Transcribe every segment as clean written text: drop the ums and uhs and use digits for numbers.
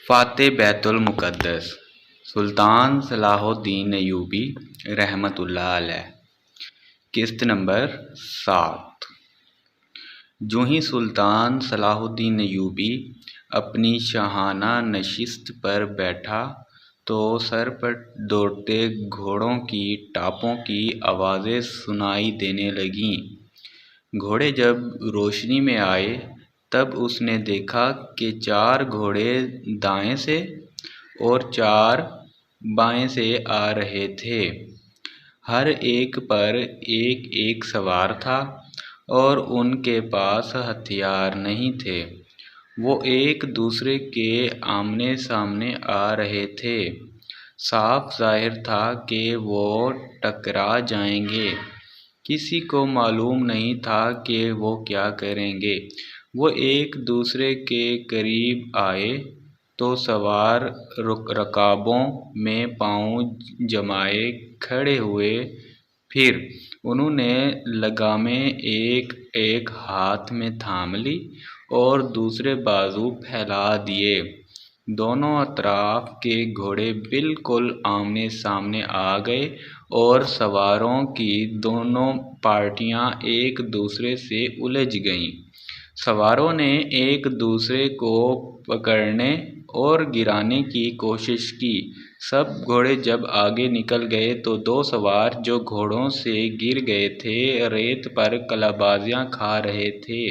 فاتح بیت المقدس سلطان صلاح الدین ایوبی رحمۃ اللہ علیہ۔ قسط نمبر 7۔ جو ہی سلطان صلاح الدین ایوبی اپنی شاہانہ نشست پر بیٹھا تو سر پر دوڑتے گھوڑوں کی ٹاپوں کی آوازیں سنائی دینے لگیں۔ گھوڑے جب روشنی میں آئے تب اس نے دیکھا کہ 4 گھوڑے دائیں سے اور 4 بائیں سے آ رہے تھے۔ ہر ایک پر ایک ایک سوار تھا اور ان کے پاس ہتھیار نہیں تھے۔ وہ ایک دوسرے کے آمنے سامنے آ رہے تھے۔ صاف ظاہر تھا کہ وہ ٹکرا جائیں گے۔ کسی کو معلوم نہیں تھا کہ وہ کیا کریں گے۔ وہ ایک دوسرے کے قریب آئے تو سوار رکابوں میں پاؤں جمائے کھڑے ہوئے۔ پھر انہوں نے لگامیں ایک ایک ہاتھ میں تھام لی اور دوسرے بازو پھیلا دیے۔ دونوں اطراف کے گھوڑے بالکل آمنے سامنے آ گئے اور سواروں کی دونوں پارٹیاں ایک دوسرے سے الجھ گئیں۔ سواروں نے ایک دوسرے کو پکڑنے اور گرانے کی کوشش کی۔ سب گھوڑے جب آگے نکل گئے تو 2 سوار جو گھوڑوں سے گر گئے تھے ریت پر قلابازیاں کھا رہے تھے۔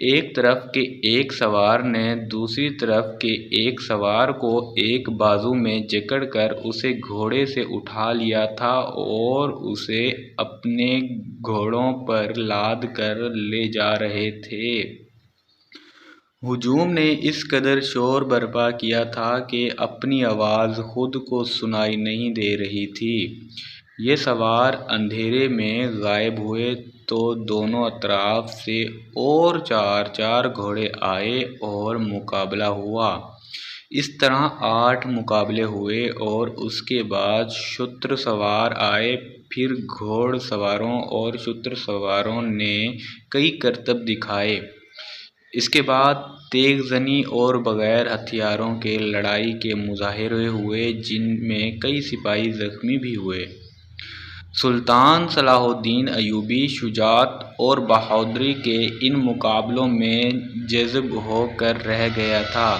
ایک طرف کے ایک سوار نے دوسری طرف کے ایک سوار کو ایک بازو میں جکڑ کر اسے گھوڑے سے اٹھا لیا تھا اور اسے اپنے گھوڑوں پر لاد کر لے جا رہے تھے۔ ہجوم نے اس قدر شور برپا کیا تھا کہ اپنی آواز خود کو سنائی نہیں دے رہی تھی۔ یہ سوار اندھیرے میں غائب ہوئے تو دونوں اطراف سے اور 4 گھوڑے آئے اور مقابلہ ہوا۔ اس طرح 8 مقابلے ہوئے اور اس کے بعد شتر سوار آئے۔ پھر گھوڑ سواروں اور شتر سواروں نے کئی کرتب دکھائے۔ اس کے بعد تیغ زنی اور بغیر ہتھیاروں کے لڑائی کے مظاہرے ہوئے جن میں کئی سپاہی زخمی بھی ہوئے۔ سلطان صلاح الدین ایوبی شجاعت اور بہادری کے ان مقابلوں میں جذب ہو کر رہ گیا تھا۔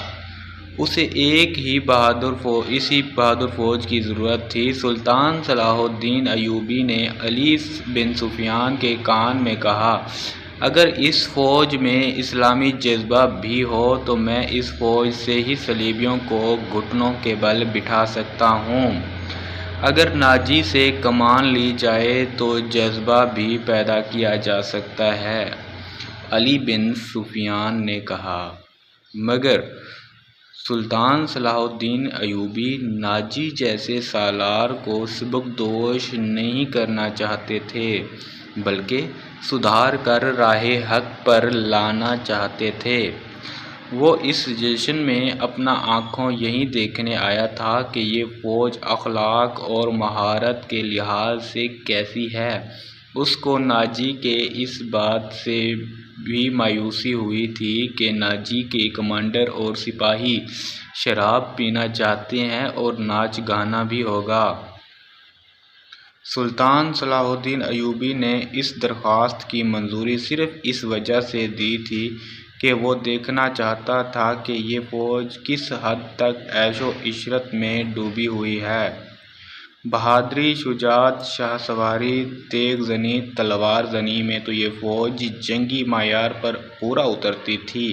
اسے اسی بہادر فوج کی ضرورت تھی۔ سلطان صلاح الدین ایوبی نے علی بن سفیان کے کان میں کہا، اگر اس فوج میں اسلامی جذبہ بھی ہو تو میں اس فوج سے ہی صلیبیوں کو گھٹنوں کے بل بٹھا سکتا ہوں۔ اگر ناجی سے کمان لی جائے تو جذبہ بھی پیدا کیا جا سکتا ہے۔ علی بن سفیان نے کہا، مگر سلطان صلاح الدین ایوبی ناجی جیسے سالار کو سبکدوش نہیں کرنا چاہتے تھے بلکہ سدھار کر راہ حق پر لانا چاہتے تھے۔ وہ اس جشن میں اپنا آنکھوں یہی دیکھنے آیا تھا کہ یہ فوج اخلاق اور مہارت کے لحاظ سے کیسی ہے۔ اس کو ناجی کے اس بات سے بھی مایوسی ہوئی تھی کہ ناجی کے کمانڈر اور سپاہی شراب پینا چاہتے ہیں اور ناچ گانا بھی ہوگا۔ سلطان صلاح الدین ایوبی نے اس درخواست کی منظوری صرف اس وجہ سے دی تھی کہ وہ دیکھنا چاہتا تھا کہ یہ فوج کس حد تک عیش و عشرت میں ڈوبی ہوئی ہے۔ بہادری، شجاعت، شاہ سواری، تیغ زنی، تلوار زنی میں تو یہ فوج جنگی معیار پر پورا اترتی تھی،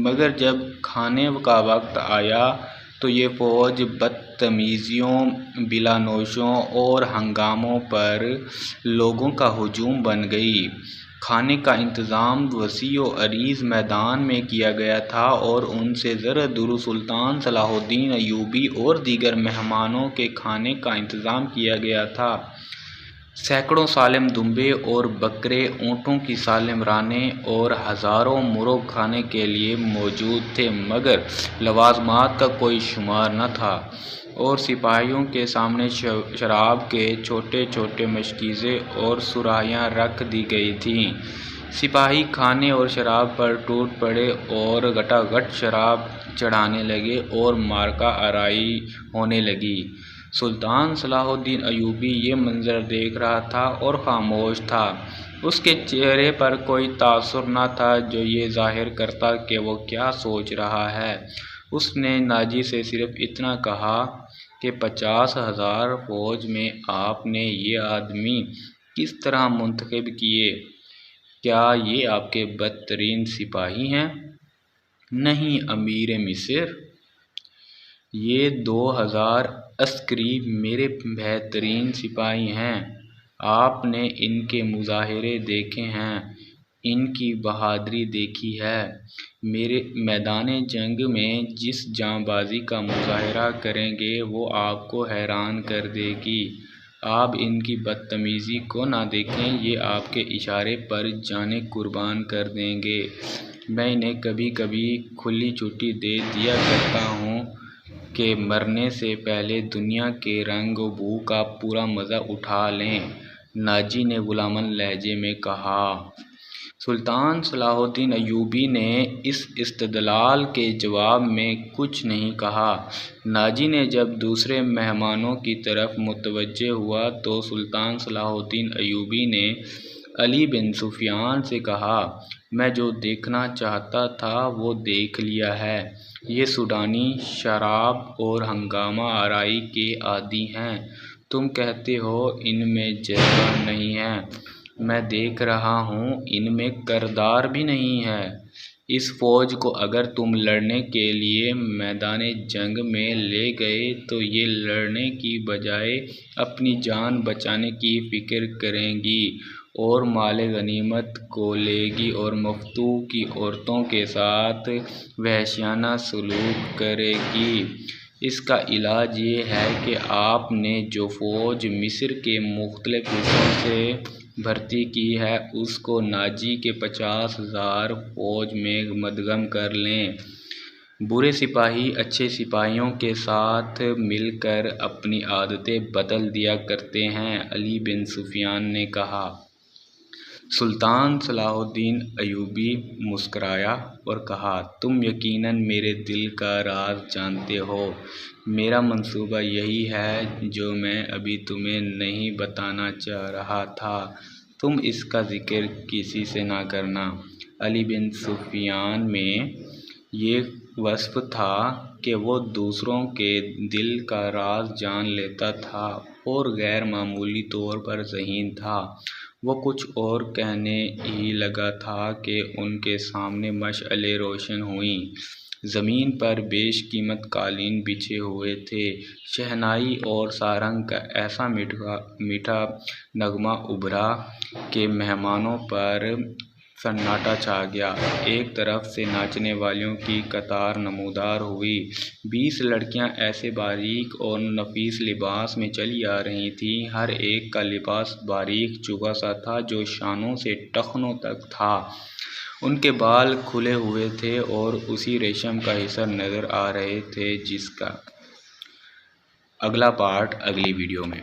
مگر جب کھانے کا وقت آیا تو یہ فوج بدتمیزیوں، بلانوشوں اور ہنگاموں پر لوگوں کا ہجوم بن گئی۔ کھانے کا انتظام وسیع و عریض میدان میں کیا گیا تھا اور ان سے ذرا دور سلطان صلاح الدین ایوبی اور دیگر مہمانوں کے کھانے کا انتظام کیا گیا تھا۔ سینکڑوں سالم دمبے اور بکرے، اونٹوں کی سالم رانیں اور ہزاروں مرغ کھانے کے لیے موجود تھے، مگر لوازمات کا کوئی شمار نہ تھا اور سپاہیوں کے سامنے شراب کے چھوٹے چھوٹے مشکیزیں اور سرائیاں رکھ دی گئی تھیں۔ سپاہی کھانے اور شراب پر ٹوٹ پڑے اور گھٹا گھٹ شراب چڑھانے لگے اور معرکہ آرائی ہونے لگی۔ سلطان صلاح الدین ایوبی یہ منظر دیکھ رہا تھا اور خاموش تھا۔ اس کے چہرے پر کوئی تاثر نہ تھا جو یہ ظاہر کرتا کہ وہ کیا سوچ رہا ہے۔ اس نے ناجی سے صرف اتنا کہا کہ 50,000 فوج میں آپ نے یہ آدمی کس طرح منتخب کیے؟ کیا یہ آپ کے بدترین سپاہی ہیں؟ نہیں امیر مصر، یہ 2,000 عسکری میرے بہترین سپاہی ہیں۔ آپ نے ان کے مظاہرے دیکھے ہیں، ان کی بہادری دیکھی ہے۔ میرے میدان جنگ میں جس جاں بازی کا مظاہرہ کریں گے وہ آپ کو حیران کر دے گی۔ آپ ان کی بدتمیزی کو نہ دیکھیں، یہ آپ کے اشارے پر جانیں قربان کر دیں گے۔ میں انہیں کبھی کبھی کھلی چھٹی دے دیا کرتا ہوں کہ مرنے سے پہلے دنیا کے رنگ و بو کا پورا مزہ اٹھا لیں، ناجی نے غلامانہ لہجے میں کہا۔ سلطان صلاح الدین ایوبی نے اس استدلال کے جواب میں کچھ نہیں کہا۔ ناجی نے جب دوسرے مہمانوں کی طرف متوجہ ہوا تو سلطان صلاح الدین ایوبی نے علی بن سفیان سے کہا، میں جو دیکھنا چاہتا تھا وہ دیکھ لیا ہے۔ یہ سوڈانی شراب اور ہنگامہ آرائی کے عادی ہیں۔ تم کہتے ہو ان میں جذبہ نہیں ہے، میں دیکھ رہا ہوں ان میں کردار بھی نہیں ہے۔ اس فوج کو اگر تم لڑنے کے لیے میدان جنگ میں لے گئے تو یہ لڑنے کی بجائے اپنی جان بچانے کی فکر کرے گی اور مال غنیمت کو لے گی اور مفتوح کی عورتوں کے ساتھ وحشیانہ سلوک کرے گی۔ اس کا علاج یہ ہے کہ آپ نے جو فوج مصر کے مختلف حصوں سے بھرتی کی ہے اس کو ناجی کے 50,000 فوج میں مدغم کر لیں۔ برے سپاہی اچھے سپاہیوں کے ساتھ مل کر اپنی عادتیں بدل دیا کرتے ہیں، علی بن سفیان نے کہا۔ سلطان صلاح الدین ایوبی مسکرایا اور کہا، تم یقیناً میرے دل کا راز جانتے ہو۔ میرا منصوبہ یہی ہے جو میں ابھی تمہیں نہیں بتانا چاہ رہا تھا، تم اس کا ذکر کسی سے نہ کرنا۔ علی بن سفیان میں یہ وصف تھا کہ وہ دوسروں کے دل کا راز جان لیتا تھا اور غیر معمولی طور پر ذہین تھا۔ وہ کچھ اور کہنے ہی لگا تھا کہ ان کے سامنے مشعلیں روشن ہوئیں۔ زمین پر بیش قیمت قالین بچھے ہوئے تھے۔ شہنائی اور سارنگ کا ایسا میٹھا نغمہ ابھرا کہ مہمانوں پر سناٹا چھا گیا۔ ایک طرف سے ناچنے والوں کی قطار نمودار ہوئی۔ 20 لڑکیاں ایسے باریک اور نفیس لباس میں چلی آ رہی تھیں، ہر ایک کا لباس باریک چوبا سا تھا جو شانوں سے ٹخنوں تک تھا۔ ان کے بال کھلے ہوئے تھے اور اسی ریشم کا حصہ نظر آ رہے تھے جس کا اگلا پارٹ اگلی ویڈیو میں